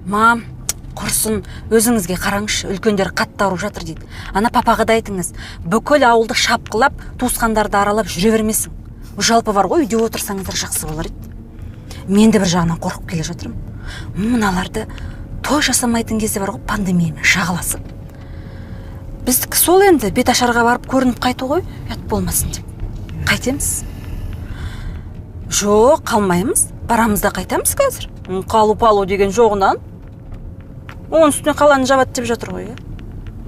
Мам, құрсын, өзіңізге қараңызшы, үлкендер қатты ауырып жатыр дейді. Ана папаға да айтыңыз, бүкіл ауылды шапқылап, туысқандарды аралап жүре бермесін. Жалпы бар ғой, үйде отырсаңыздар жақсы болар еді. Мен де бір жағынан қорқып келе жатырмын. Мыналарды той жасамайтын кезде бар ғой, пандемиямен жағаласып. Біздікі сол енді беташарға барып көрініп қайту ғой, ұят болмасын деп. Қайтеміз? Жоқ, қалмаймыз. Барамыз да қайтамыз қазір. Қалу-палу деген жоғынан. Оның үстіне қаланы жабат деп жатыр ғой,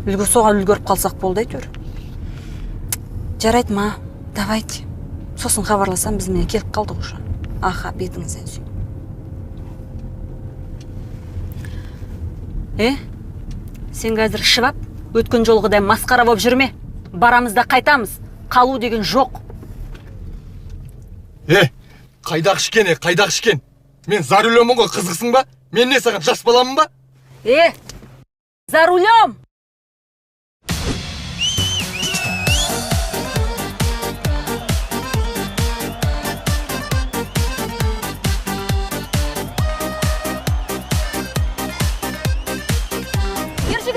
соған үлгеріп қалсақ болды әйтеуір. Жарайды ма, давайте. Сосын хабарласам, біз міне келіп қалдық уже. Аха, бетіңізден сүй. Сен қазір шыбап, өткен жолғыдай масқара болып жүрме. Барамыз да қайтамыз. Қалу деген жоқ. Қайдақ ішкен. Мен за рулемін ғой, қызықсың ба? Мен не саған жас баламын ба? За рулем!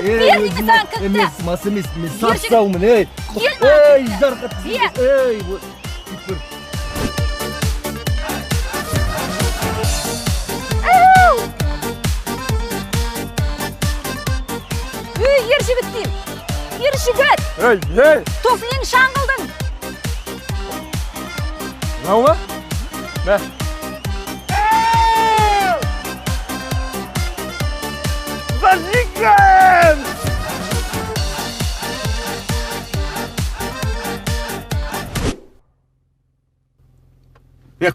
Бермейді саған кілтті. Емес, мас емес, мен сапсаумын, жарқат. Ержігіт дейм. Ержігіт. Тофлен шаңғылдың. Нау ма? Бә. Зажиган!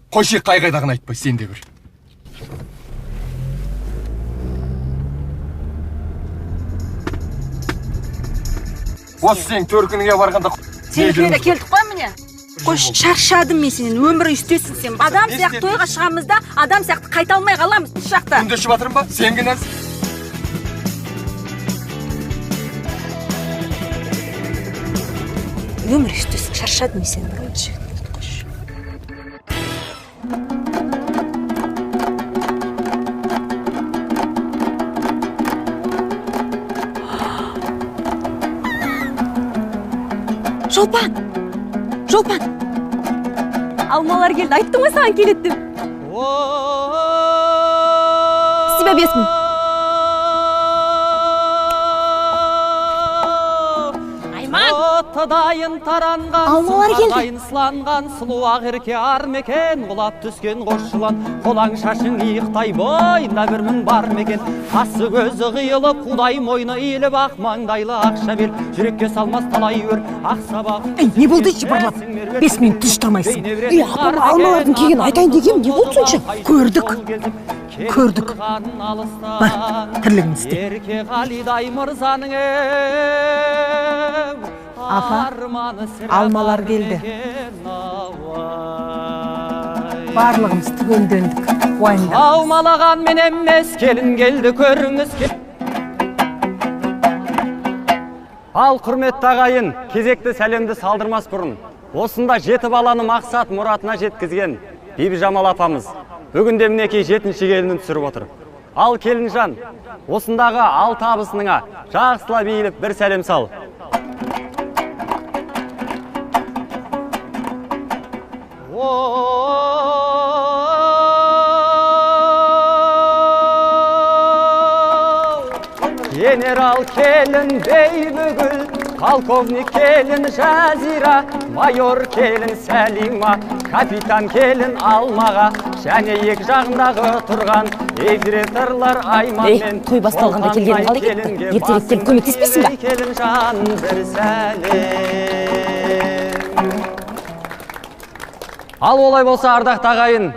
Қойшы қайдағын айтпай, сен де бір. Осы сен төркініңе барғанда... Телефонға келдік қой міне. Қош, шаршадым мен сенен, өмірі үстесің сен. Адам сияқты тойға шығамыз да, адам сияқты қайта алмай қаламыз бұл шақта. Күнде шыбатырым ба? Сен кінәз? Өмірі үстесің, шаршадым мен сенен, бір өтші. Жолпан! Алмалар келді, айттым ғой саған келеттім. Сібе бесмін. Алмалар келді. Сыланған сұлу ақерке армекен, құлап түскен қош жылан, қолаң шашың иықтай бойында бір мың бар мекен. Қасы көзі қиылып, құдай мойны иіліп, ақ маңдайлы ақша бел, жүрекке салмас талай өр, ақ сабағын... Не болды іші барлап? 5 минут түш тұрмайсың. Апам алмалардың кеген айтайын дегем, не болды сонша? Көрдік. Бар, тірлігін істе. Ерке қалидай мырзаның Апа, алмалар келді. Барлығымыз түгелдендік. Уайымдамаңыз. Алмалаған мен емес, келін келді көріңіз. Ал құрметті ағайын, кезекті сәлемді салдырмас бұрын. Осында 7 баланы мақсат мұратына жеткізген Бибіжамал апамыз бүгінде мінекей 7-ші келінін түсіріп отыр. Ал келінжан, осындағы 6 абысыныңа жақсылап иіліп бір сәлем сал. Генерал келін Бейбігүл, полковник келін Жазира, майор келін Сәлима, капитан келін Алмаға, және екі жағындағы тұрған ефрейторлар Айман мен... Той басталғанда келгенін қалай кетті? Ертерек келіп көмектеспейсің ба? Келін жан бір сәлем. Ал олай болса, ардақты ағайын,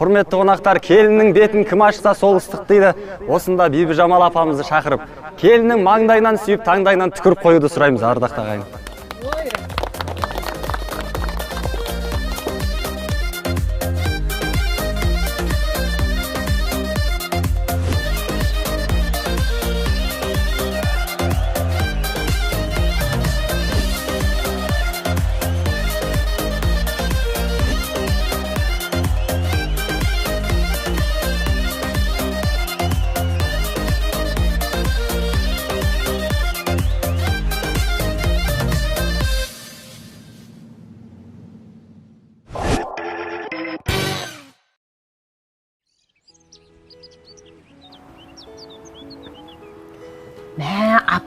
құрметті қонақтар, келіннің бетін кім ашса сол ыстық дейді. Осында Бибіжамал апамызды шақырып, келіннің маңдайынан сүйіп, таңдайынан түкіріп қоюды сұраймыз, ардақты ағайын.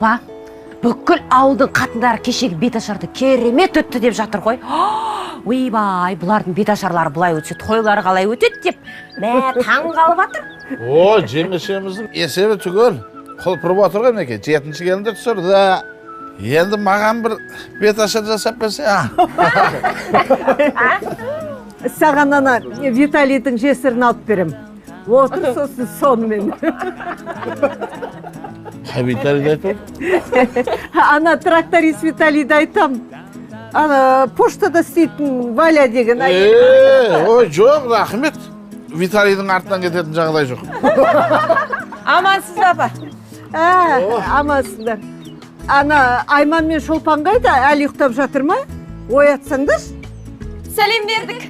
апа, бүкіл ауылдың қатындары кешегі беташарды керемет өтті деп жатыр ғой. Ойбай, бұлардың беташарлары бұлай өтсе, тойлары қалай өтеді деп мә таң қалып жатыр. О, жеңешеміздің есебі түгел. Құлпырып отырған екен, 7-ші келінді түсірді. Енді маған бір беташар жасап берсе. Саған ана Виталийдің жесірін алып берем. Отыр сосын сонымен. Қай Виталийді айтып? Ана тракторист Виталийді айтам. Ана поштада істейтін Валя деген. Ой, жоқ, рахмет. Виталийдің артынан кететін жағдай жоқ. Амансыз апа. Амансыздар. Ана Айман мен Шолпан қайда? Әлі ұйықтап жатыр ма? Оятсаңдар. Сәлем бердік.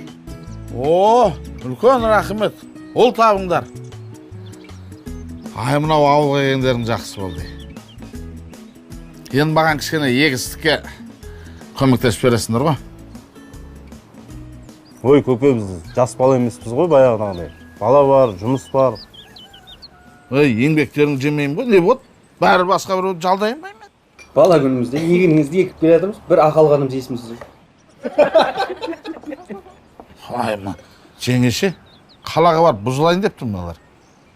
О, үлкен рахмет. Ол табыңдар. Ай, мынау ауылға келгендерің жақсы болды. Енді маған кішкене егістікке көмектесіп бересіңдер ғой. Ой, көке, біз жас бала емеспіз ғой баяғыдағыдай. Бала бар, жұмыс бар. Ой, еңбектерін жемеймін ғой, не болды? Бәрі басқа біреуді жалдайын ба мен? Бала күнімізде егініңізді екіп келе жатырмыз, бір ақалғаным жейсіміз. Ай, мына жеңеше, қалаға барып бұзылайын депті мыналар.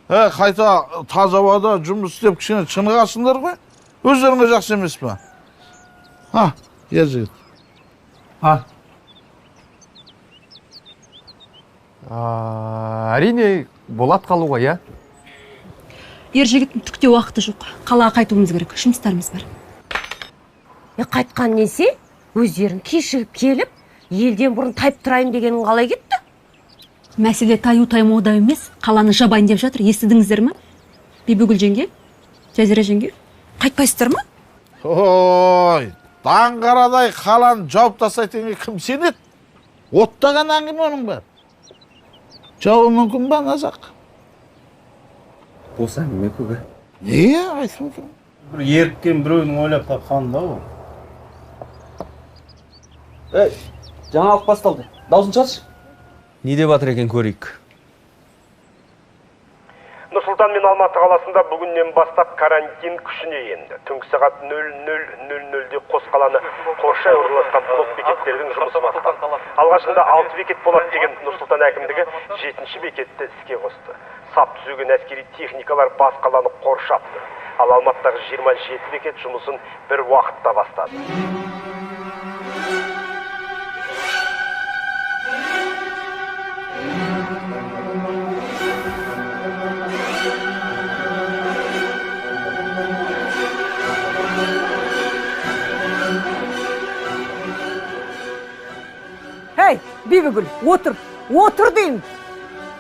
Қайта таза ауада жұмыс істеп кішкене шынығасыңдар ғой. Өздеріңе жақсы емес па? Ер жігіт. Әрине, болат қалуға, я? Ер жігіттің түкте уақыты жоқ. Қалаға қайтуымыз керек, жұмыстарымыз бар. Қайтқан несе, өздерін кешігіп келіп, елден бұрын тайып тұрайын дегенін қалай кетті? Мәселе таю-таймауда емес, қаланы жабайын деп жатыр. Естідіңіздер ме? Бибігүл жеңге, Жазира жеңге, қайтпайсыздар ма? Ой, таңғарадай қаланы жауып тастайтынға кім сенеді? Оттаған әңгіме оның бар. Жауы мүмкін ба, Назақ? Осы әңгіме көке. Не, айтып отырмын. Бір еріккен біреудің ойлап тапқаны да ол. Жаңалық басталды. Даусын шығаршы. Не деп жатыр екен көрейік. Нұрсұлтан мен Алматы қаласында бүгіннен бастап карантин күшіне енді. Түнгі сағат 00:00-де қос қаланы қоршай орналасқан блок бекеттердің жұмысы басталды. Алғашында 6 бекет болады деген Нұрсұлтан әкімдігі 7-ші бекетті іске қосты. Сап түзеген әскери техникалар бас қаланы қоршапты. Ал Алматыдағы 27 бекет жұмысын бір уақытта бастады. Hey, Бибігүл, отыр деймін.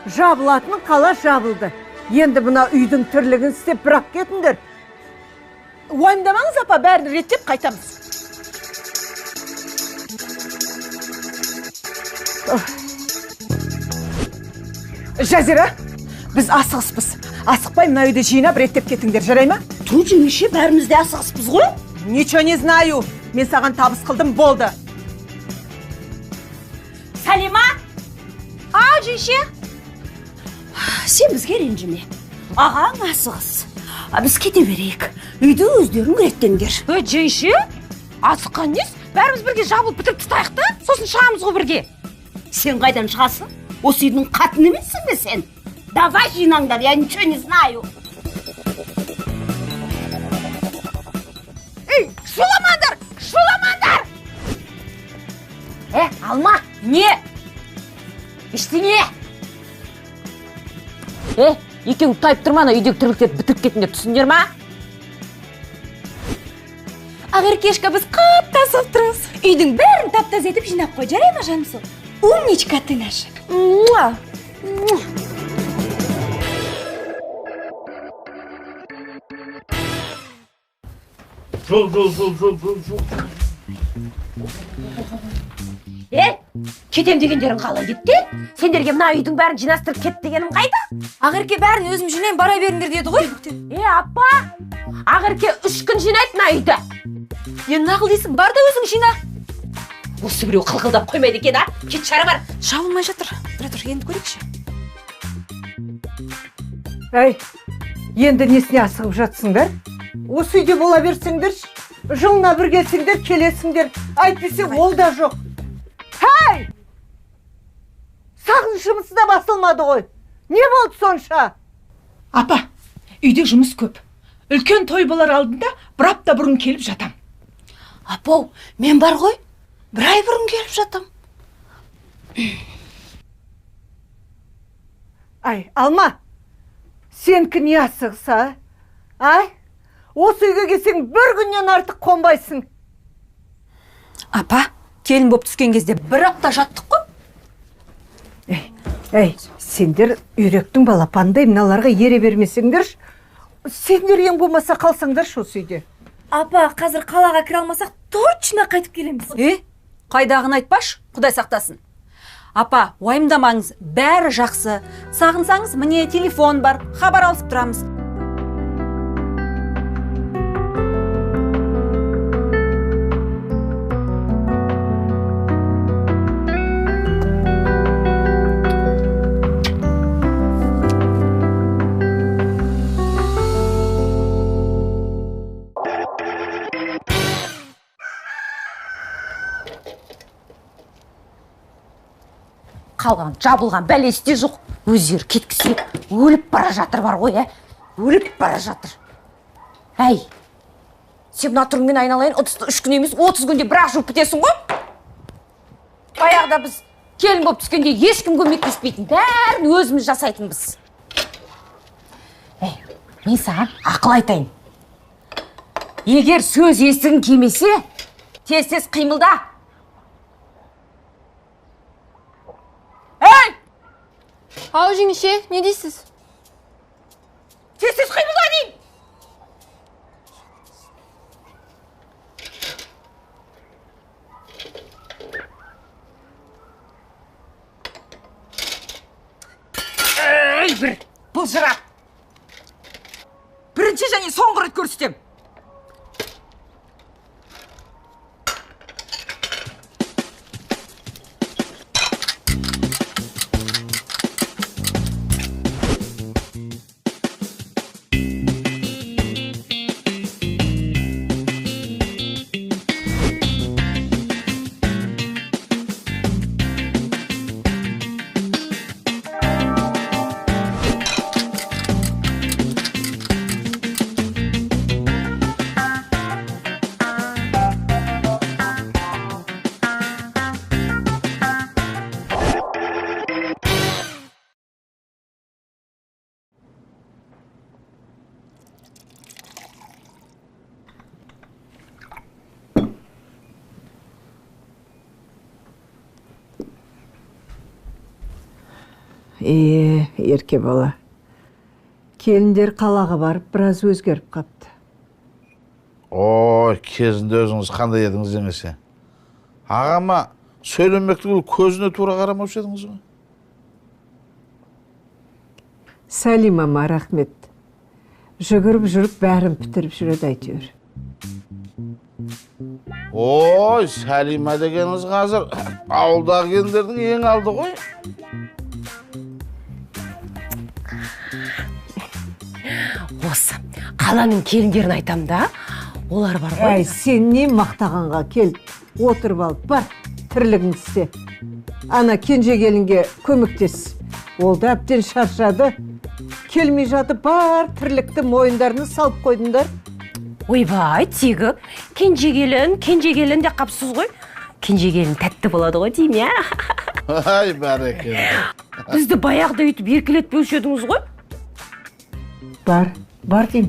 Жабылатын қала жабылды. Енді мына үйдің тірлігін істеп бірақ кетіңдер. Уайымдамаңыз апа, бәрін реттеп қайтамыз. Жазира, біз асығыспыз. Асықпай мына үйді жинап реттеп кетіңдер, жарай ма? Тұр жеңеше, бәріміз де асығыспыз ғой. Ничего не знаю. Мен саған табыс қылдым, болды. Сәлема? Жеңеше? Сен бізге ренжіме. Ағаң асығыс. Біз кете берейік. Үйді өздерің реттеңдер. Жеңеше? Асыққан нес? Бәріміз бірге жабылып бітіріп тастайық та, сосын шығамыз ғой бірге. Сен қайдан шығасың? Осы үйдің қатын емессің бе сен? Давай жинаңдар, я ничего не знаю. Шуламандар! Шуламандар! Алма, не? Ештеңе? Екеуің тайып тұрмана, үйдегі тірліктерді бітіріп кетіңдер, түсіндер ма? Ағыркешка, біз қаптасып тұрыз. Үйдің бәрін таптаз етіп жинап қой, жарай ма жанымсың? Умничка ты наша. Жол. Кетем дегендерің қалай кетті? Сендерге мына үйдің бәрін жинастырып кет дегенім қайда? Ағырке бәрін өзім жинайын, бара беріңдер деді ғой. Апа, Ағырке 3 күн жинайды мына үйді. Нағыл дейсің, бар да өзің жина. Осы біреу қылқылдап қоймайды екен, кет шары бар. Жабылмай жатыр. Тұр, енді көрейікші. Енді несіне асығып жатсыңдар? осы үйде бола берсеңдерші. Жылына бір келсеңдер, келесіңдер. Әйтпесе ол да жоқ. Хей! Сағынышымыз да басылмады ғой. Не болды сонша? Апа, үйде жұмыс көп. Үлкен той болар алдында бір апта бұрын келіп жатам. Апау, мен бар ғой. Бір ай бұрын келіп жатам. Ай, Алма, сенікі не асығса? Ай, осы үйге келсең бір күннен артық қонбайсың. Апа, келін боп түскен кезде бір апта жаттық қой. Ей, сендер үйректің балапандай мыналарға ере бермесеңдер, сендер ең болмаса қалсаңдар осы үйде. Апа, қазір қалаға кіре алмасақ, точно қайтып келеміз. Қайдағын айтпаш, Құдай сақтасын. Апа, уайымдамаңыз, бәрі жақсы. Сағынсаңыз, міне телефон бар, хабар алысып тұрамыз. Қалған жабылған бәлесі де жоқ. Өздері кеткісі өліп бара жатыр бар ғой, өліп бара жатыр. Әй, сен мына түріңмен айналайын, 3 күн емес, 30 күнде бір-ақ жуып бітесің ғой. Баяғыда біз келін болып түскенде ешкім көмектеспейтін, бәрін өзіміз жасайтынбыз. Мен саған ақыл айтайын. Егер сөз естігің келмесе, тез-тез қимылда. Ау жеңеше, не дейсіз? Тез-тез қимылда дейін. Бір бұлжырап. Бірінші және соңғы рет көрсетем. Ерке бала. Келіндер қалаға барып, біраз өзгеріп қапты. Ой, кезінде өзіңіз қандай едіңіз жеңеше. Ағама сөйлемекті көзіне тура қарамаушы едіңіз ғой. Сәлимама рахмет. Жүгіріп жүріп бәрін бітіріп жүреді әйтеуір. Ой, Сәлима дегеніңіз қазір ауылдағы келіндердің ең алды ғой. Осы, қаланың келіндерін айтам да, олар бар ғой. Әй, сен не мақтағанға кел, отырып алып бар, тірлігін істе. Ана кенже келінге көмектес. Ол да әбден шаршады. Келмей жатып бар тірлікті мойындарына салып қойдыңдар. Ойбай, тегі, кенже келін де қапсыз ғой. Кенже келін тәтті болады ғой дейм, я? Ай, бәрекелді. Бізді баяғыда өйтіп еркелетпеуші едіңіз ғой? Бар дейм.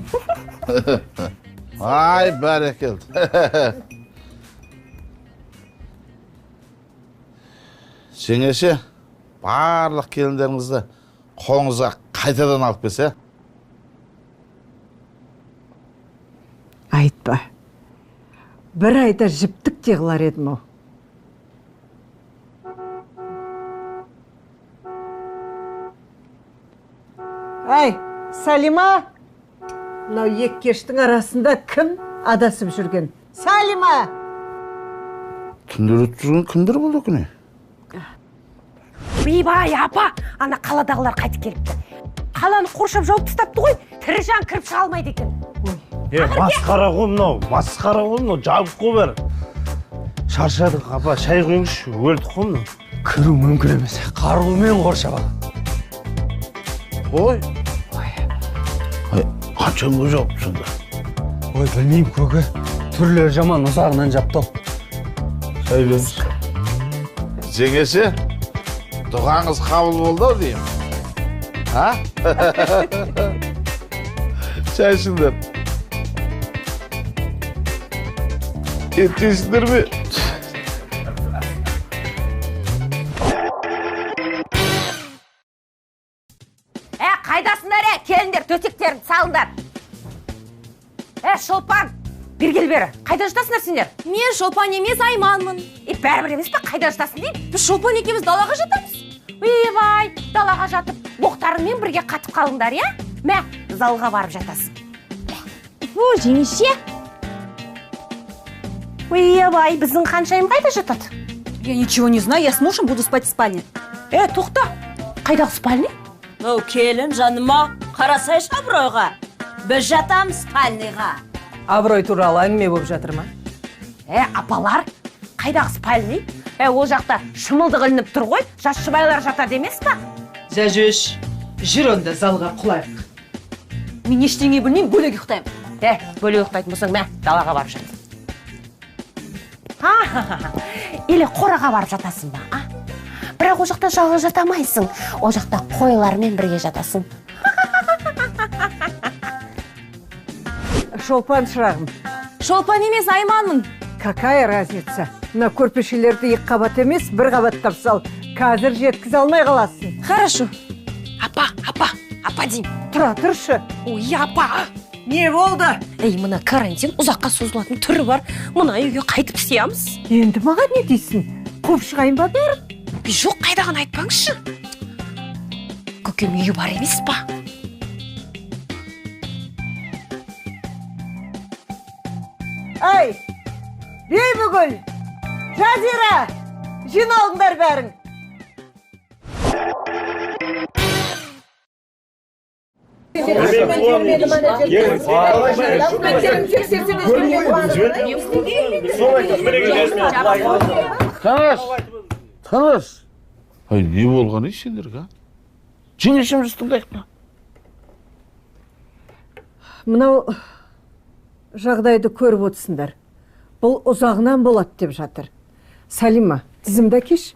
Ай, бәрекелді. Жеңеше, барлық келіндеріңізді қолыңызға қайтадан алып келсе. Айтпа. Бір айда жіптік те қылар едім ау. Ай, Сәлима! Мынау екі кештің арасында кім адасып жүрген? Сәлима! Түндер өтіп жүрген кімдер болды күні? Ойбай, апа, ана қаладағылар қайтып келіпті. Қаланы қоршап жауып тастапты ғой, тірі жан кіріп шыға алмайды екен. Масқара ғой мынау, масқара ғой мынау, жабық қой бәрі. Шаршадық, апа, шай құйыңызшы, өлдік қой мынау. кіру мүмкін емес. Қарумен қоршап алған. Ой. Қанша көз жауып сонда? Ой, білмеймін көке. Түрлері жаман ұзағынан жаптау. Шай беріңіз. Жеңеше, дұғаңыз қабыл болды ау деймін. Ha? Çay şimdi. Yetiştir mi? Қайдасыңдар, келіңдер, төсектерін салыңдар. Шолпан, бір кел бері. Қайда жатасыңдар сендер? Мен Шолпан емес, Айманмын. Бәрібір емес па, қайда жатасың дейін? Біз Шолпан екеуміз далаға жатамыз. Ойбай, далаға жатып, боқтарыңмен бірге қатып қалыңдар, я? Мә, залға барып жатасың. О, жеңеше. Ойбай, біздің Ханшайым қайда жатады? Я ничего не знаю, я с мужем буду спать в спальне. Тоқта, қайдағы спальня? Келін жаныма, қарасайшы абыройға. Біз жатамыз спальныға. Абырой туралы әңгіме болып жатыр ма? Апалар, қайдағы спальня? Ол жақта шымылдық ілініп тұр ғой, жас жұбайлар жатады емес па? Зәжеш, жүр онда залға құлайық. Мен ештеңе білмеймін, бөлек ұйықтаймын. Бөлек ұйықтайтын болсаң, мә, далаға барып жат. Или қораға барып жатасың ба? Бірақ ол жақта жалғыз жатамайсың. Ол жақта қойлармен бірге жатасың. Шолпан шырағым. Шолпан емес, Айманмын. Какая разница? Мына көрпешелерді екі қабат емес, бір қабаттап сал. Қазір жеткізе алмай қаласың. Хорошо. Апа дейм. Тұра тұршы. Ой, апа. Не болды? Мына карантин ұзаққа созылатын түрі бар. Мына үйге қайтып сиямыз. Енді маған не дейсің? Қуып шығайын ба бәрін? Жоқ, қайдағын айтпаңызшы. Көкем үйі бар емес па? Ай, Бейбігүл, Жазира, жиналыңдар бәрің. Тыныш. Ай, не болған сендерге? Жеңешеміз тыңдайық па? Мынау жағдайды көріп отырсыңдар. Бұл ұзағынан болады деп жатыр. Салима, тізімді кеш.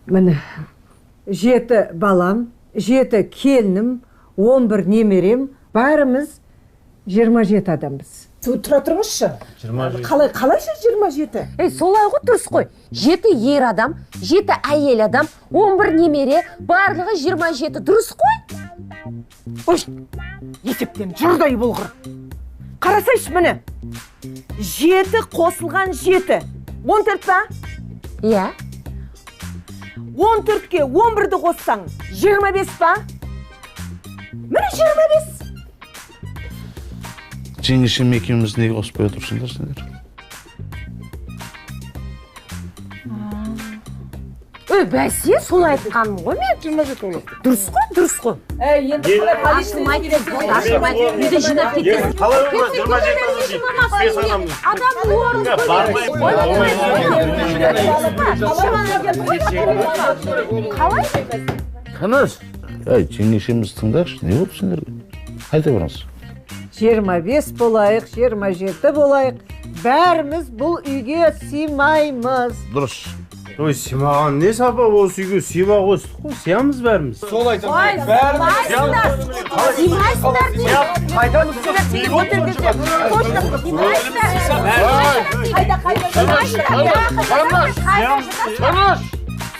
Міне, 7 балам, 7 келінім, 11 немерем, бәріміз 27 адамбыз. Тұра тұрмызшы? 27. Қалайша 27? Солай ғой, дұрыс қой. 7 ер адам, 7 әйел адам, 11 немере, барлығы 27, дұрыс қой? Ой, есептен жұрдай болғыр. Қарасайшы міне. 7 қосылған 7. 14 па? Иә. 14-ке 11-ді қоссаң, 25 па? Міне 25. Жеңешем екеуміз неге қоспай отырсыңдар сендер? Бәсе, солай айтқаным ғой мен? 27 болады. Дұрыс қой, дұрыс қой. Енді қалай Ашылмайды, үйді жинап кетесің. Қалай болмас, 27 Адам Қалай? Тыныш. Ай, жеңешеміз тыңдайықшы, не болды сендерге? Қайда барасыз? 25 болайық, 27 болайық. Бәріміз бұл үйге сыймаймыз. Дұрыс. Ой, сыймаған не сапа осы үйге сыйма қостық қой, сиямыз бәріміз. Сол айтамын. Бәріміз Сыймайсыңдар дейін. қайдан ұқсап?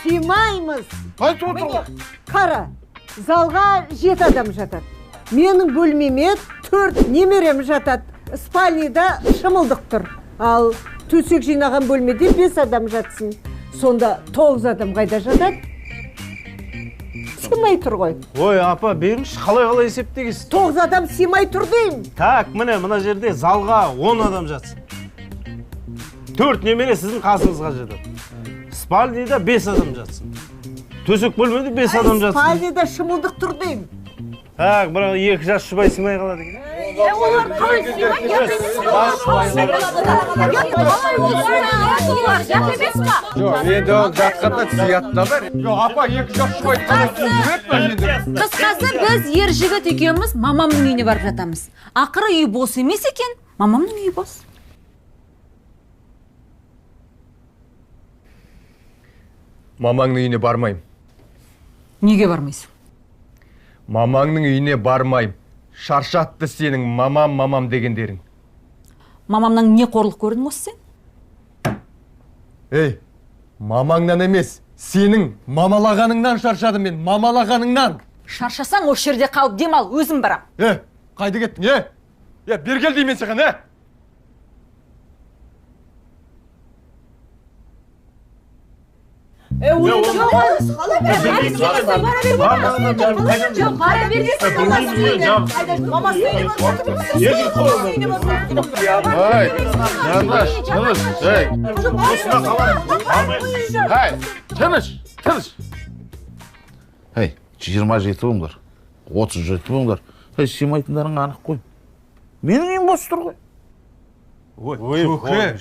Сыймаймыз. Қайта отыр. Қара, залға 7 адам жатады. Менің бөлмеме 4 немерем жатады. Спальныйда шымылдық тұр. Ал төсек жинаған бөлмеде 5 адам жатсын. Сонда 9 адам қайда жатады? Сыймай тұр ғой. Ой, апа, беріңізші, қалай есептегіз? 9 адам сыймай тұр деймін. Так, мына жерде залға 10 адам жатсын. 4 немере сіздің қасыңызға жатады. спальныйда 5 адам жатсын. Төсек бөлмеде 5 адам жатсын. Спальныйда шымылдық тұр деймін. Так, бірақ 2 жас жұбай сыймай қалады екен. Олар қалай Жоқ, енді ол жатқанда сиятында бар. Жоқ, апа, 2 жас жұбай Қысқасы біз ер жігіт екеуміз мамамның үйіне барып жатамыз. Ақыры үй бос емес екен, мамамның үйі бос. Мамаңның үйіне бармайым. Неге бармайсың? Мамаңның үйіне бармайым. Шаршатты сенің мамам дегендерің. Мамамнан не қорлық көрдің осы сен? Ей, мамаңнан емес, сенің мамалағаныңнан шаршадым мен, мамалағаныңнан. Шаршасаң осы жерде қалып демал, өзім барам. Қайда кеттің, бер кел деймін саған, Тыныш. 27 болыңдар, 37 болыңдар. Сыймайтындарың анық қой. Менің үйім бос тұр ғой. Ой, көке,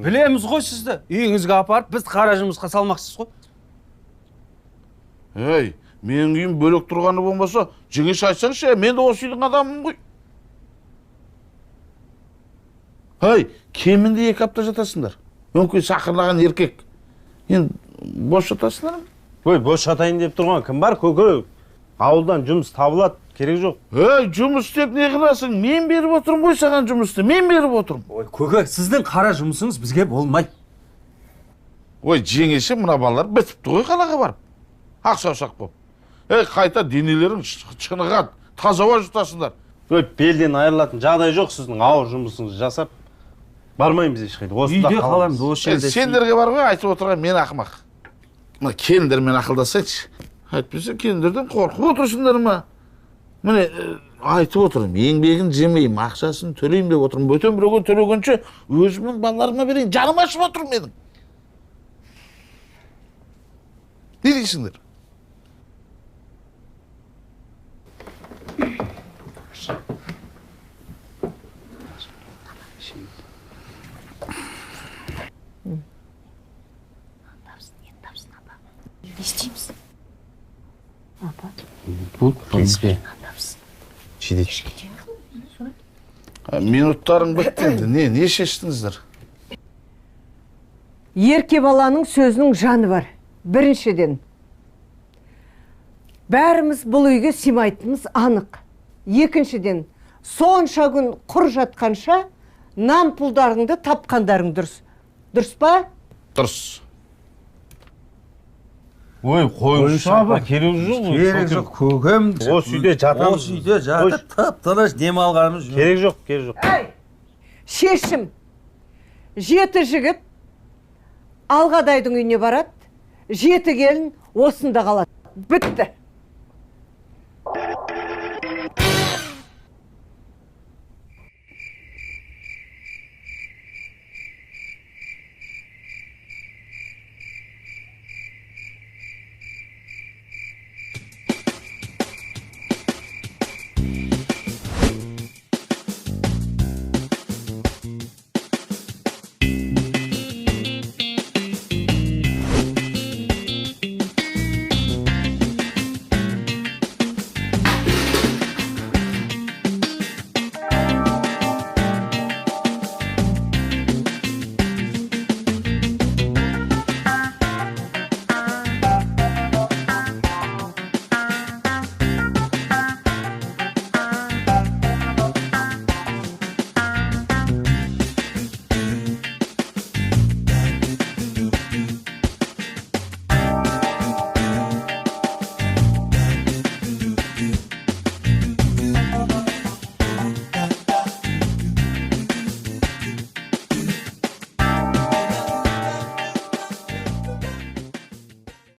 білеміз ғой сізді. Үйіңізге апарып, біз қара жұмысқа салмақсыз ғой. Менің үйім бөлек тұрғаны болмаса, жеңеш айтсаңшы, мен де осы үйдің адамымын ғой. Кемінде 2 апта жатасыңдар. Мүмкін сақырлаған еркек. Енді бос жатасыңдар ма? Бос жатайын деп тұрған кім бар, көке? Ауылдан жұмыс табылады, керек жоқ. Жұмыс деп не қыласың? Мен беріп отырмын ғой саған жұмысты, мен беріп отырмын. Көке, сіздің қара жұмысыңыз бізге болмайды. Жеңеше, мына балалар бітіпті ғой қалаға барып. Ақсаусақ болып. Қайта денелерің шынығады, таза ауа жұтасыңдар. Белден айырылатын жағдай жоқ, сіздің ауыр жұмысыңызды жасап. Бармаймыз ешқайда. Үйде қаламыз, осы жерде. Сендерге бар ғой, айтып отырған мен ақымақ. Келіндермен ақылдасайшы. Әйтпесе келіндерден қорқып отырсыңдар ма? Міне, айтып отырмын, еңбегін жемеймін, ақшасын төлеймін деп отырмын. Бөтен біреуге төлегенше өзімнің балаларыма берейін. Жаным ашып отырмын менің. Не дейсіңдер? Не істейміз? Апа. Бұл, принципе, жидет. Минуттарың бітті. Не шештіңіздер? Ерке баланың сөзінің жаны бар. Біріншіден, бәріміз бұл үйге сыймайтынымыз анық. Екіншіден, сонша күн құр жатқанша нан пұлдарыңды тапқандарың дұрыс. Дұрыс па? Дұрыс. Қойыңшы апа, керек жоқ, көкем. Осы үйде жатамыз. Осы үйде жатып, тып-тыныш демалғанымыз жоқ. Керек жоқ. Шешім. 7 жігіт Алғадайдың үйіне барады, 7 келін осында қалады. Бітті.